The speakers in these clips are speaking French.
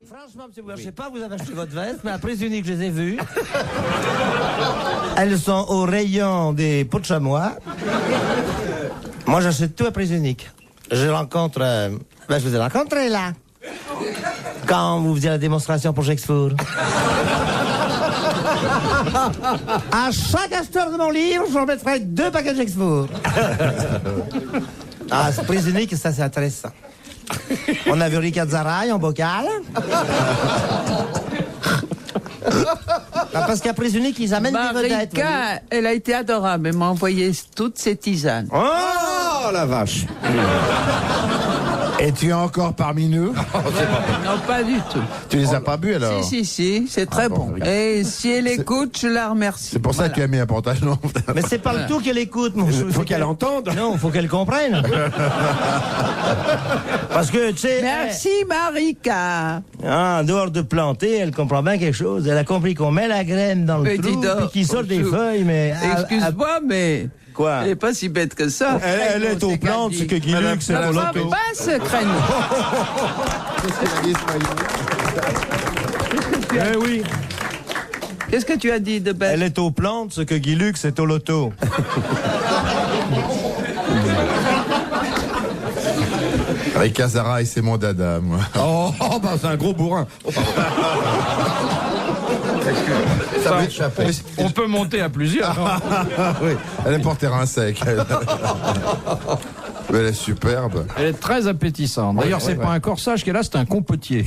Franchement, monsieur Bouchard, je sais pas, vous avez acheté votre veste, mais après unique, je les ai vues. Elles sont au rayon des peaux de chamois. Moi, j'achète tout à prix unique. Je rencontre... je vous ai rencontré, là. Quand vous faisiez la démonstration pour Gexfour. À chaque acheteur de mon livre, je remettrai 2 paquets de Gexfour. Ah, c'est prix unique, ça, c'est intéressant. On a vu Ricard Zaraï en bocal. Parce qu'à prix unique, ils amènent des vedettes. Marika, elle a été adorable. Elle m'a envoyé toutes ses tisanes. Oh la vache. Et tu es encore parmi nous? Non, pas du tout. Tu les as pas bu alors? Si, c'est très bon. Et si elle écoute, je la remercie. C'est pour ça que tu as mis un pantalon. Mais c'est pas le tout qu'elle écoute, mon chou. Faut qu'elle entende. Non, faut qu'elle comprenne. Parce que, tu sais... Merci, Marika. En dehors de planter, elle comprend bien quelque chose. Elle a compris qu'on met la graine dans le Mais dis trou, donc, puis qu'il sort des feuilles, mais... Excuse-moi, mais... Quoi? Elle n'est pas si bête que ça. Elle est aux plantes, ce que Guy Lux, c'est au loto. Pas ce créneau. Eh oui. Qu'est-ce que tu as dit de bête? Elle est aux plantes, ce que Guy Lux est au loto. Avec Casara et c'est mon dada, moi. Oh, bah c'est un gros bourrin. Ça va échapper. On peut monter à plusieurs. Oui, elle est pour terrain sec. Mais elle est superbe. Elle est très appétissante. D'ailleurs, c'est pas un corsage qu'elle a, c'est un compotier.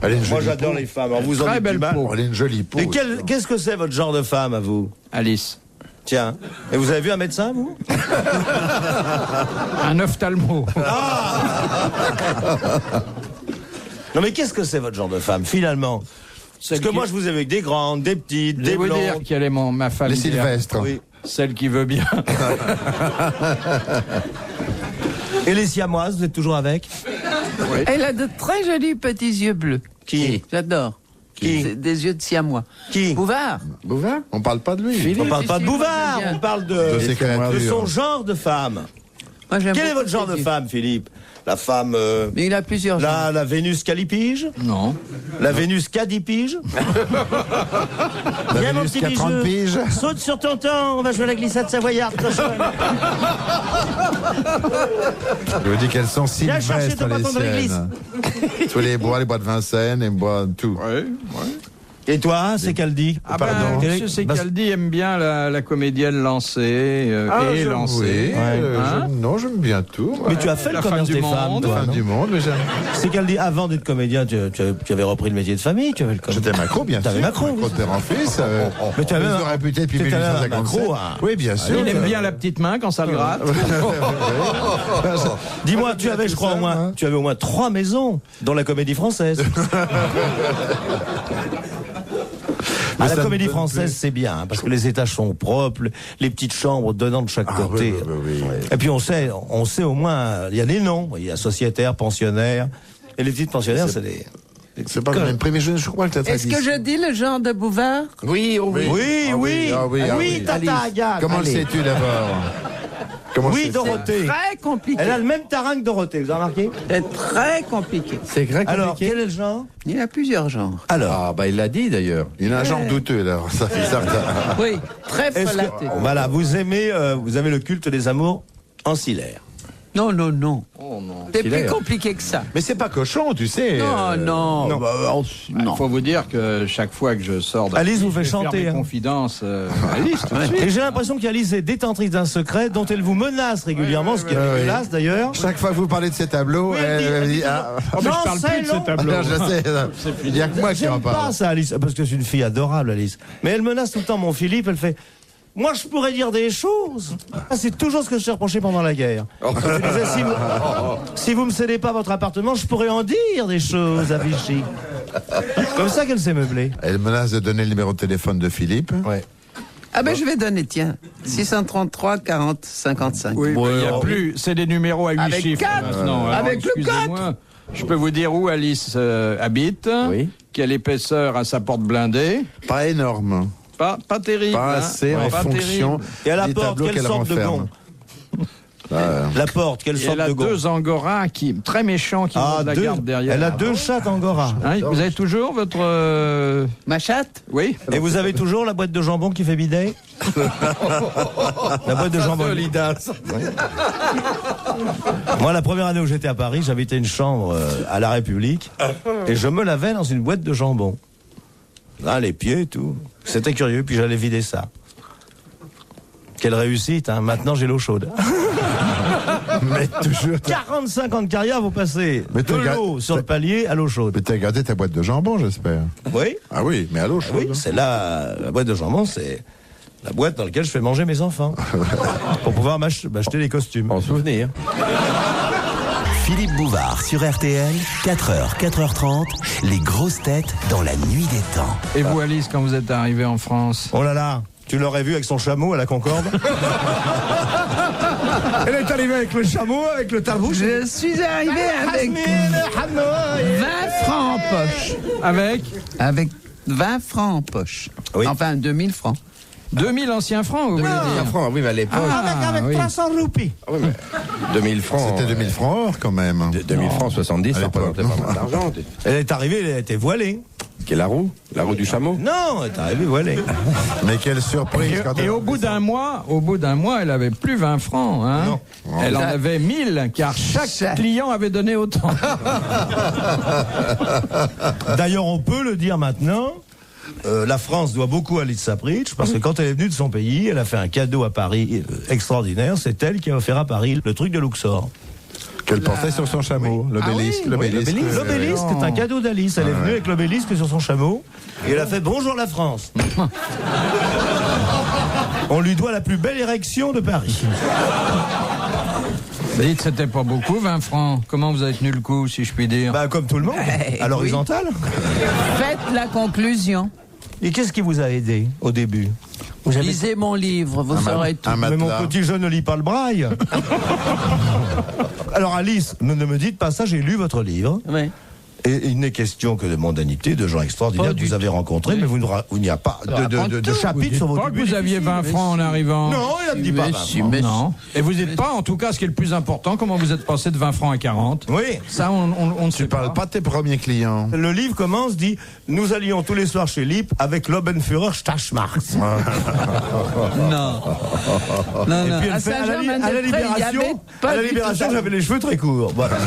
Elle est une Moi, jolie j'adore peau. les femmes. Alors, vous en Très dites belle du mal. peau. Elle est une jolie peau. Et qu'est-ce que c'est votre genre de femme, à vous? Alice. Tiens. Et vous avez vu un médecin, vous? Un ophtalmo. Non, mais qu'est-ce que c'est votre genre de femme, finalement? Parce que moi, je vous ai vu avec des grandes, des petites, Je vais des vous dire blondes. quelle est ma femme. Les idéale. Sylvestres. Oui. Celle qui veut bien. Et les siamoises, vous êtes toujours avec? Elle a de très jolis petits yeux bleus. Qui? J'adore. Qui? C'est des yeux de siamois. Qui? Bouvard. Bouvard? On parle pas de lui. On parle pas de Si, Bouvard, je me souviens. on parle De ses de créatures. son genre de femme. Moi, j'aime Quel est beaucoup votre genre ses de yeux. femme, Philippe? La femme... Mais il a plusieurs genres. la Vénus Calipige? Non. La Vénus Cadipige? La Viens, mon Vénus petit qui a 30 bijou. piges. Saute sur ton temps, on va jouer à la glissade savoyarde. Je vous dis qu'elles sont Viens chercher sylvestres, ton les bâton de réglisse. siennes. Tous les bois de Vincennes, les bois, tout. Et toi, c'est qu'elle dit? Ah Pardon. ben, Monsieur Secaldi aime bien la comédienne lancée et lancée. Hein? Non, j'aime bien tout. moi. Mais tu as fait La le commerce femme du des femmes, monde. toi, Fin non? du monde, mais j'aime. C'est qu'elle dit, avant d'être comédien, tu avais repris le métier de famille, tu avais le J'étais Macron, bien sûr. T'avais Macron. de père en fils. Mais tu avais ils un- auraient réputé depuis tu avais un 1857. Macron, hein. Oui, bien sûr. Il aime bien la petite main quand ça le gratte. Dis-moi, tu avais, je crois, au moins 3 maisons, dont la Comédie Française. Mais La ça Comédie me donne Française, c'est bien, hein, parce que les étages sont propres, les petites chambres donnant de chaque côté. oui. Et puis on sait au moins, il y a des noms, il y a sociétaires, pensionnaires, et les petites pensionnaires, c'est des... C'est pas le même prix, mais je crois que t'as Est-ce que je dis le genre de Bouvard? Oui, oui. Oui, Tata Gag. Comment le Allez. sais-tu d'abord? Comment Oui, le sais-tu? Dorothée. Très compliqué. Elle a le même tarin que Dorothée, vous avez remarqué? C'est très compliqué. C'est grec. Alors, quel est le genre? Il y a plusieurs genres. Alors, Ah, bah il l'a dit d'ailleurs. Il a un genre douteux, là. Ça fait certain. Oui, très est-ce falaté. que, voilà, vous aimez, vous avez le culte des amours ancillaires. Non, non, non. Oh non. C'est plus Hilaire. compliqué que ça. Mais c'est pas cochon, tu sais. Non, non. Il faut vous dire que chaque fois que je sors de Alice vous fait je vais chanter, faire mes hein. confidences. Alice, tout de suite. Et j'ai l'impression qu'Alice est détentrice d'un secret dont elle vous menace régulièrement, ce qui est dégueulasse d'ailleurs. Chaque fois que vous parlez de ces tableaux, elle dit ah, Oh, mais Non, je parle c'est plus de ces long. tableaux. non, je sais. Il n'y a que moi qui en J'aime pas parle. ça, Alice, parce que c'est une fille adorable, Alice. Mais elle menace tout le temps mon Philippe, elle fait... Moi, je pourrais dire des choses. Ah, c'est toujours ce que je t'ai reproché pendant la guerre. Je disais, si vous me cédez pas votre appartement, je pourrais en dire des choses à Vichy. Comme ça qu'elle s'est meublée. Elle menace de donner le numéro de téléphone de Philippe. Ouais. Ah ben je vais donner, tiens. 633 40 55. Oui, mais il n'y a plus. C'est des numéros à 8 Avec chiffres 4. maintenant. Alors, Avec le excusez-moi, je peux vous dire où Alice habite, Oui. quelle épaisseur à sa porte blindée. Pas énorme. Pas terrible. Pas hein. assez en Pas fonction terrible. Et à la des porte, tableaux quelle qu'elle sorte de renferme. gond? La porte, quelle Et sorte elle a de deux angoras très méchants qui vont de la garde derrière. Elle a 2 chattes angora. Hein, vous avez toujours votre... Ma chatte? Oui. Et vous avez toujours la boîte de jambon qui fait bidet? La boîte de jambon. Moi, la première année où j'étais à Paris, j'habitais une chambre à la République et je me lavais dans une boîte de jambon. Là, les pieds et tout. C'était curieux, puis j'allais vider ça. Quelle réussite, hein. Maintenant j'ai l'eau chaude. Mais toujours. 45 ans de carrière, vous passez Mais de l'eau sur le palier à l'eau chaude. Mais t'as gardé ta boîte de jambon, j'espère. Oui. Ah oui, mais à l'eau chaude. Oui, c'est là, la boîte de jambon, c'est la boîte dans laquelle je fais manger mes enfants. Pour pouvoir m'acheter les costumes. En souvenir. Philippe Bouvard sur RTL, 4h, 4h30, les grosses têtes dans la nuit des temps. Et vous, Alice, quand vous êtes arrivée en France? Oh là là, tu l'aurais vu avec son chameau à la Concorde? Elle est arrivée avec le chameau, avec le tarbouche. Je suis arrivé avec 20 francs en poche. Avec Avec 20 francs en poche. Oui. Enfin, 2000 francs. 2000 anciens francs, vous voulez dire? Francs, oui, mais à l'époque, Avec oui. 300 roupies. 2000 francs. C'était 2000 francs or quand même. 2000 francs 70, À ça l'époque, représentait pas mal d'argent. Elle est arrivée, elle était voilée. Qui est la roue du chameau. Non, elle est arrivée voilée. Mais quelle surprise quand Et elle- au bout d'un mois, elle avait plus 20 francs. Hein. Non. Elle en avait 1000, car chaque client avait donné autant. D'ailleurs, on peut le dire maintenant. La France doit beaucoup à Lisa Pritch parce que quand elle est venue de son pays, elle a fait un cadeau à Paris extraordinaire. C'est elle qui a offert à Paris le truc de Luxor. Qu'elle portait sur son chameau, l'obélisque. L'obélisque. L'obélisque, c'est un cadeau d'Alice. Elle est venue avec l'obélisque sur son chameau et elle a fait bonjour la France. On lui doit la plus belle érection de Paris. Dites, c'était pas beaucoup, 20 francs. Comment vous avez tenu le coup, si je puis dire? Bah comme tout le monde, à l'horizontale. Faites la conclusion. Et qu'est-ce qui vous a aidé au début? Lisez mon livre, vous saurez tout. Un Mais mon matelas. petit jeune ne lit pas le braille. Alors Alice, ne me dites pas ça, j'ai lu votre livre. Oui. Et il n'est question que de mondanité, de gens extraordinaires que vous avez rencontrés, mais il n'y a pas de chapitre sur votre Pas que vous aviez 20 francs en arrivant. Non, il ne dit pas. Mais 20 si, francs. mais Non. Et vous n'êtes pas, en tout cas, ce qui est le plus important, comment vous êtes passé de 20 francs à 40. Oui. Ça, on ne sait Tu parles pas de tes premiers clients. Le livre commence, dit « Nous allions tous les soirs chez Lipp avec l'Obenführer Stachmarz ». Non. Non, Et non. puis elle À fait, à la Saint-Germain-des-Prés, il y Libération, avait pas du tout ça. j'avais les cheveux très courts. Voilà.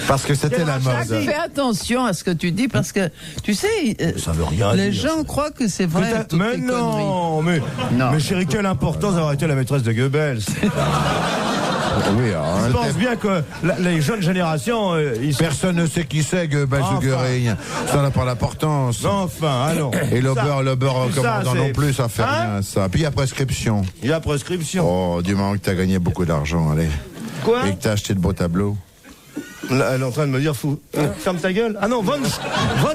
Parce que c'était la mode. Fais attention à ce que tu dis parce que, tu sais, Ça veut rien les dire. gens croient que c'est vrai. Peut-être- toutes mais tes non, mais chérie, quelle importance d'avoir été la maîtresse de Goebbels. Oui, alors, Je pense bien que les jeunes générations, ils sont... personne ne sait qui c'est Goebbels ou Enfin. Göring. Ça n'a pas d'importance. Enfin, allons. Et le Ça- beurre tout ça, commandant c'est- non plus, ça fait Hein rien, ça. Puis il y a prescription. Il y a prescription. Oh, du moment que t'as gagné beaucoup d'argent, allez. Quoi? Et que t'as acheté de beaux tableaux. Là, elle est en train de me dire fou. Ferme ta gueule. Ah non, von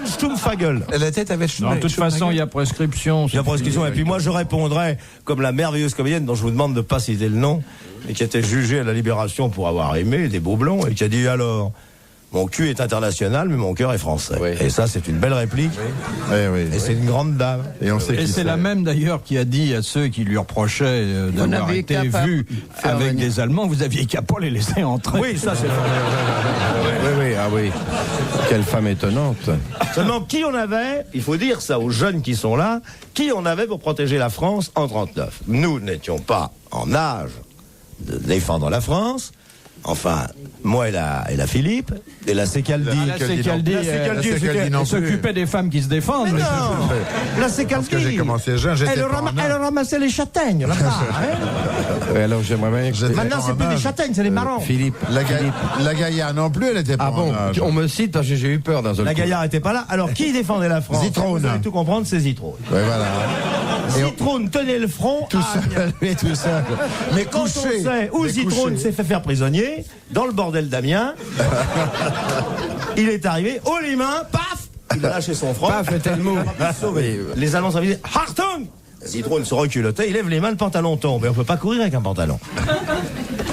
Stumpfagel. La tête avait Non, de toute façon, il y a prescription. Il y a prescription. Et puis moi, je répondrai comme la merveilleuse comédienne dont je vous demande de ne pas citer le nom, et qui a été jugée à la Libération pour avoir aimé des beaux blonds, et qui a dit alors, mon cul est international, mais mon cœur est français. Oui. Et ça, c'est une belle réplique. Eh oui. Et c'est une grande dame. Et on sait Et qui c'est la même d'ailleurs qui a dit à ceux qui lui reprochaient d'avoir n'aviez été qu'à pas vus faire avec venir. des Allemands, vous aviez qu'à pas les laisser entrer. Oui, ça c'est Oui, ah oui. Quelle femme étonnante. Seulement, qui on avait, il faut dire ça aux jeunes qui sont là, qui on avait pour protéger la France en 39. Nous n'étions pas en âge de défendre la France. Enfin, moi et la Philippe, et la Secaldi. La Secaldi, La Secaldi, Secaldi non elle plus. s'occupait des femmes qui se défendent. Mais mais- non, la Parce que j'ai Secaldi. commencé jeune, j'étais Elle, pas en elle âge. ramassait les châtaignes là-bas. hein. Alors j'aimerais bien. J'étais Maintenant, pas c'est en plus des âge. châtaignes, c'est des marrons. Philippe. La Gaillard non plus, elle était pas Ah bon, en âge. on me cite parce que j'ai eu peur d'un seul La coup. Gaillard était pas là. Alors, qui défendait la France? Zitrone. Vous allez tout comprendre, c'est Zitrone. Ouais, voilà. Zitrone tenait le front. Tout Ah, seul, lui, tout seul. Mais quand couché. on sait où Mais Zitrone couché. s'est fait faire prisonnier, dans le bordel d'Amiens, il est arrivé, haut les mains, paf, il a lâché son front. Paf, était le mot. Sauvé. Les Allemands s'en disaient Hartung. Zitrone se reculottait, il lève les mains, le pantalon tombe. Et on peut pas courir avec un pantalon.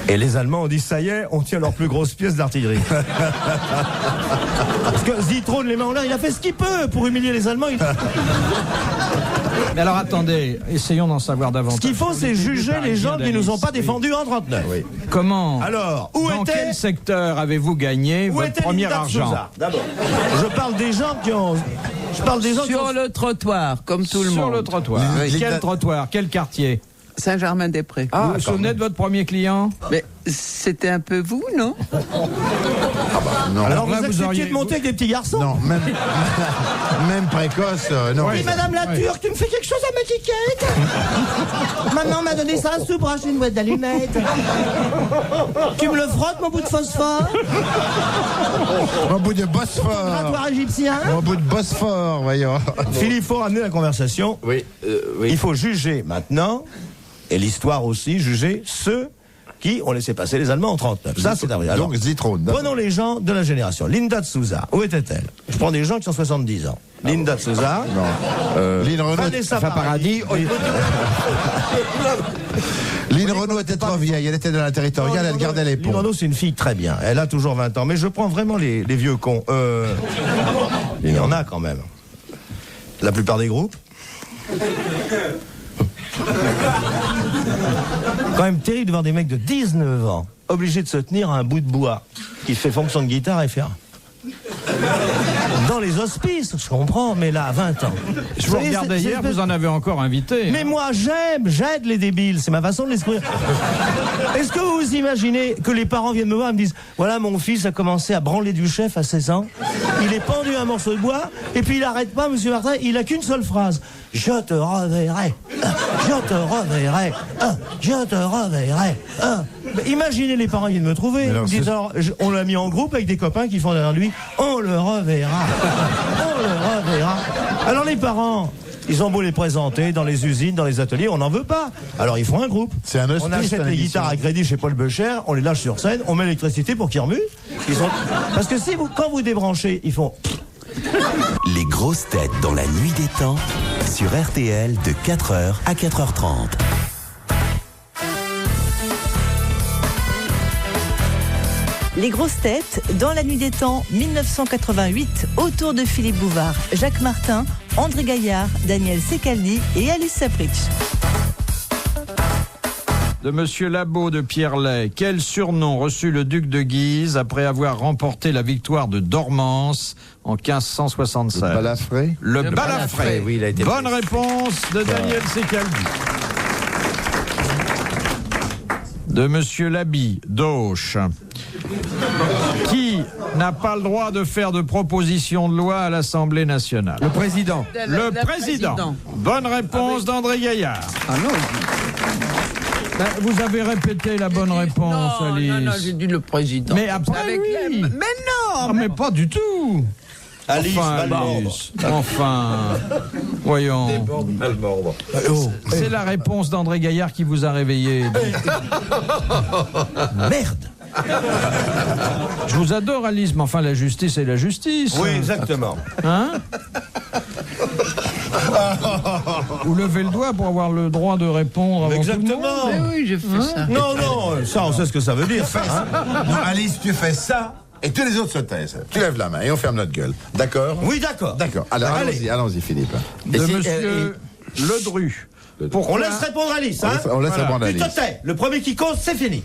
Et les Allemands ont dit ça y est, on tient leur plus grosse pièce d'artillerie. Parce que Zitrone, les mains en l'air, il a fait ce qu'il peut pour humilier les Allemands. Mais alors attendez, essayons d'en savoir davantage. Ce qu'il faut, c'est juger les gens qui nous ont pas défendus en 39. Oui. Comment? Alors, dans quel secteur avez-vous gagné votre premier argent? D'abord, je parle des gens qui ont... Je parle des gens Sur le trottoir, comme tout le monde. Sur le trottoir. Quel trottoir? Quel quartier? Saint-Germain-des-Prés. Vous vous souvenez de votre premier client? Mais c'était un peu vous, non? Non. Alors là, vous vous acceptiez auriez- de monter avec des petits garçons? Non, même précoce, non. Oui, madame la Turque, tu me fais quelque chose à ma chiquette? Maman m'a donné ça sous broche, une boîte d'allumettes. Tu me le frottes, mon bout de phosphore? Au bout de Bosphore. Grattoir égyptien? Au bout de Bosphore, voyons. Philippe, il faut ramener la conversation. Oui, Il faut juger maintenant, et l'histoire aussi, juger ceux qui ont laissé passer les Allemands en 39. Ça, c'est vrai. Alors, Donc, Zitrone. prenons les gens de la génération. Linda de Souza, où était-elle? Je prends des gens qui ont 70 ans. Linda de Souza, Lynn Renaud, Vanessa Paradis. Lynn Renaud était trop vieille, elle était dans la territoriale, elle gardait les Lynn ponts. Renaud, c'est une fille très bien. Elle a toujours 20 ans. Mais je prends vraiment les vieux cons. Il y en a quand même. La plupart des groupes. Quand même terrible de voir des mecs de 19 ans obligés de se tenir à un bout de bois qui fait fonction de guitare et faire. Dans les hospices, je comprends, mais là, à 20 ans. Je vous regardais hier, vous en avez encore invité. Mais moi, j'aide les débiles, c'est ma façon de les secourir. Est-ce que vous vous imaginez que les parents viennent me voir et me disent « Voilà, mon fils a commencé à branler du chef à 16 ans, il est pendu à un morceau de bois, et puis il n'arrête pas, monsieur Martin, il a qu'une seule phrase. Je te reverrai, je te reverrai, je te reverrai. » Imaginez les parents viennent me trouver, alors, ils disent, alors, on l'a mis en groupe avec des copains qui font derrière lui « On le reverra, on le reverra. » Alors les parents... Ils ont beau les présenter dans les usines, dans les ateliers, on n'en veut pas. Alors ils font un groupe. C'est un hospice, On achète une les émission. guitares à crédit chez Paul Becher, on les lâche sur scène, on met l'électricité pour qu'ils remuent. Parce que si vous, quand vous débranchez, ils font... Les grosses têtes dans la nuit des temps sur RTL de 4h à 4h30. Les grosses têtes, dans la nuit des temps, 1988, autour de Philippe Bouvard, Jacques Martin, André Gaillard, Daniel Secaldi et Alice Sapritch. De Monsieur Labeau de Pierrelet, quel surnom reçut le duc de Guise après avoir remporté la victoire de Dormance en 1576? Le balafré. Le balafré. oui, il a été Bonne réponse de Daniel Secaldi. De Monsieur Labi d'Auch. Qui n'a pas le droit de faire de proposition de loi à l'Assemblée nationale? Le président. Le président. Bonne réponse d'André Gaillard. Ah non. Ben, vous avez répété la bonne réponse, Alice. Non, j'ai dit le président. Mais après, Avec oui. mais non. Ah, mais pas du tout. Alice, Enfin, Malmorbe. Alice. Enfin, voyons. C'est la réponse d'André Gaillard qui vous a réveillé. Merde. Je vous adore, Alice, mais enfin, la justice est la justice. Oui, exactement. Hein? Vous levez le doigt pour avoir le droit de répondre avant tout le monde. Exactement. Mais oui, j'ai fait ça. Non, non, ça on sait ce que ça veut dire. Ça, hein. Non, Alice, tu fais ça, et tous les autres se taisent. Tu lèves la main et on ferme notre gueule. D'accord? Oui, d'accord. D'accord. Alors, Allez. allons-y, Philippe. De Monsieur Ledru. On laisse répondre Alice, hein. On laisse répondre Tu te Alice. tais. Le premier qui cause, c'est fini.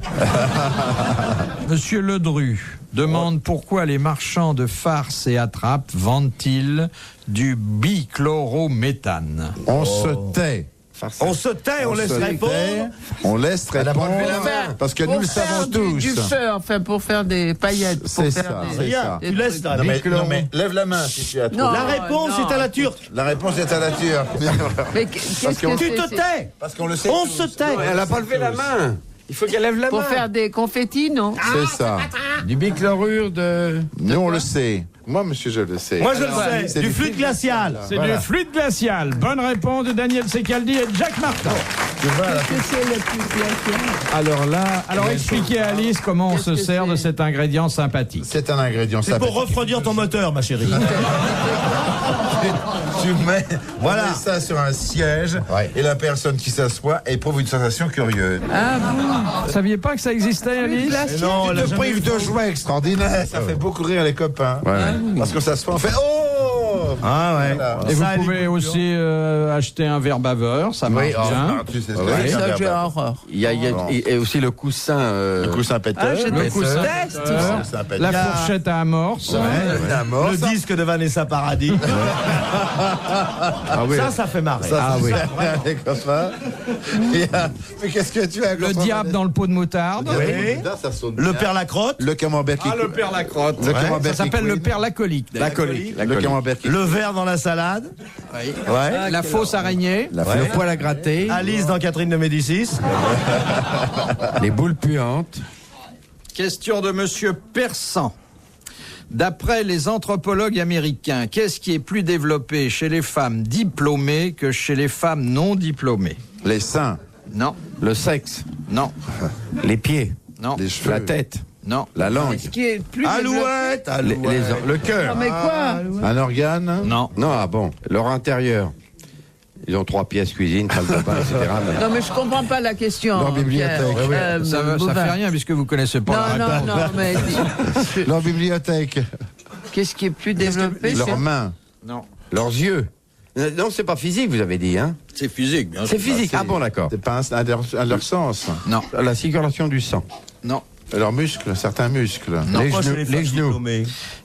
Monsieur Ledru demande pourquoi les marchands de farce et attrape vendent-ils du bichlorométhane. On se tait. On se tait, on laisse se répondre. tait, on laisse répondre. Parce que nous le savons tous. Du feu, enfin, pour faire des paillettes. pour C'est faire ça, des- c'est Rien, ça. tu laisses ta Non mais, réponse. lève la main si tu as trop. Non. La réponse non. est à la turque. La réponse est à la turque. Mais qu'est-ce Parce qu'on- que Tu te c'est tais. Parce qu'on le sait On tous. se tait. Elle n'a pas levé la main. Il faut qu'elle lève la Pour main. faire des confettis, non? C'est ça. Du bichlorure de... Nous, on le sait. Moi, monsieur, je le sais. Moi je Alors, le sais, c'est du fluide glacial. C'est Voilà. du fluide glacial. Bonne réponse de Daniel Secaldi et de Jacques Martin. Qu'est-ce que c'est le plus glacial? Alors là, expliquez à Alice comment on se Qu'est-ce que sert de c'est cet ingrédient sympathique. C'est un ingrédient C'est pour sympathique. refroidir ton moteur, ma chérie. Tu mets, Voilà. on met ça sur un siège et la personne qui s'assoit éprouve une sensation curieuse. Ah bon? Vous saviez pas que ça existait, Alice? Non, elle a Tu te jamais prives eu de joie extraordinaire. Ça fait beaucoup rire les copains. Parce que ça se fait, on fait oh. Ah ouais. Et Ça, vous les pouvez boules aussi acheter un verre baveur, ça marche bien. Tu sais ce Oui, que c'est, ça, un j'ai verbe. horreur. Il y a et aussi le coussin. Le coussin péteur. Ah, je Le coussin déteste ça. Le coussin péteur. La fourchette à amorce. La mort, Le ça. disque de Vanessa Paradis. Ah oui. Ça fait marrer. Ça, oui. les copains. Mais qu'est-ce que tu as Le diable dans le pot de moutarde. Oui. Ça sonne Le bien. père Lacrotte. Le camembert qui Ah, le père Lacrotte. Le camembert Ça qui s'appelle le couine. père Lacolique. La colique. Le camembert qui Le verre dans la salade. Ouais. La fausse araignée. Le poil à gratter. Alice dans Catherine de Médicis. Les boules puantes. Question de Monsieur Persan. D'après les anthropologues américains, qu'est-ce qui est plus développé chez les femmes diplômées que chez les femmes non diplômées? Les seins, Non, Le sexe. non, Les pieds. non, les cheveux. La tête. non. La langue. Ce qui est plus Alouette. Le cœur. Non, mais quoi? Un organe. Non. Non, ah bon. Leur intérieur. Ils ont 3 pièces, cuisine, salle de bain, etc. mais- Non, mais je comprends pas la question. Leur bibliothèque. Pierre. Ça Bouvin. fait rien puisque vous connaissez pas la Non, réponse. non, non, mais Leur bibliothèque. qu'est-ce qui est plus développé? Leurs mains. Non. Leurs yeux. Non, c'est pas physique, vous avez dit, hein? C'est physique, bien C'est sûr. physique. Ah bon, d'accord. C'est pas à leur sens. Non, La circulation du sang. non. Leurs muscles, certains muscles. Non, les Pas chez genoux. les femmes Les genoux. diplômées.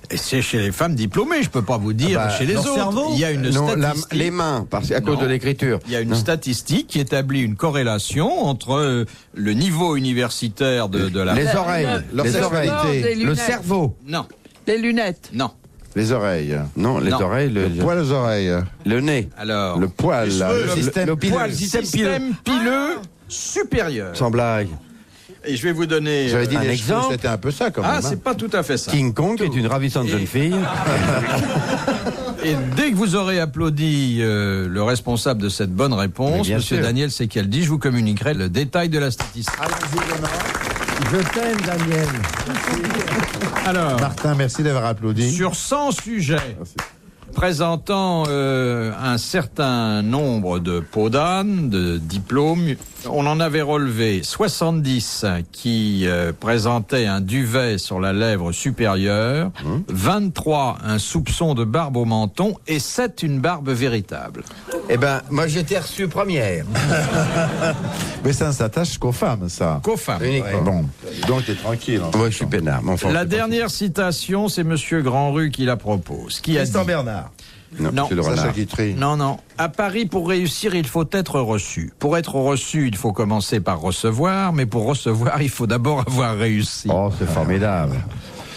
Et c'est chez les femmes diplômées, je peux pas vous dire Ah bah, chez les leur autres. cerveau. Il y a une Non, statistique. les mains, à cause Non. de l'écriture. Il y a une statistique qui établit une corrélation entre le niveau universitaire de la... Les oreilles. leur Les sexualité. oreilles. Des Le lunettes. cerveau. Non, Les lunettes. non. Les oreilles. Non, les Non. oreilles, le Poil aux oreilles. nez. Alors, Le poil. Le système le pileux. poil, système pileux supérieur. Sans blague. Et je vais vous donner... J'avais dit Un les exemple. cheveux, c'était un peu ça quand Ah, même. hein. c'est pas tout à fait ça. King Kong est une ravissante jeune fille. Et dès que vous aurez applaudi le responsable de cette bonne Mais réponse, bien Monsieur sûr. Daniel Secaldi, je vous communiquerai le détail de la statistique. Je t'aime, Daniel. Alors, Martin, merci d'avoir applaudi. sur 100 sujets présentant un certain nombre de peaux d'âne, de diplômes, on en avait relevé 70 qui présentaient un duvet sur la lèvre supérieure, 23 un soupçon de barbe au menton et 7 une barbe véritable. Eh ben, moi j'étais reçu première. Mais ça ne s'attache qu'aux femmes, ça. Qu'aux femmes. Uniquement. Bon, donc t'es tranquille. hein. Moi je suis peinard. mais enfin, La c'est pas- dernière citation, c'est Monsieur Grandrue qui la propose. Qui a dit... Tristan Bernard. Non. c'est le Sacha renard. Guitry. Non, non. À Paris, pour réussir, il faut être reçu. Pour être reçu, il faut commencer par recevoir, mais pour recevoir, il faut d'abord avoir réussi. Oh, c'est formidable.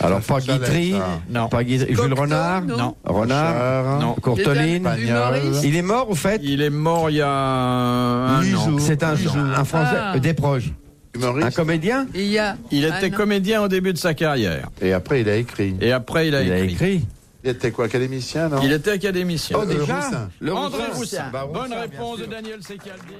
Alors, pas Ça Guitry, laisse, ça. Non. pas Guitry. Jules Cocteau, Renard, non. Renard, Cher. Non. Courteline. Humoriste. Il est mort, au fait. Il est mort il y a un an. C'est un Français, Ah. des proches. Un Humoriste. comédien. Il y a. Il Ah, était non. comédien au début de sa carrière. Et après, il a écrit. Et après, il a Il a écrit. écrit. Il était quoi, académicien, non Il était académicien. Oh, déjà Roussin. le André Roussin. Roussin. Bah, Bonne Roussin, bien réponse sûr. de Daniel Secaldi.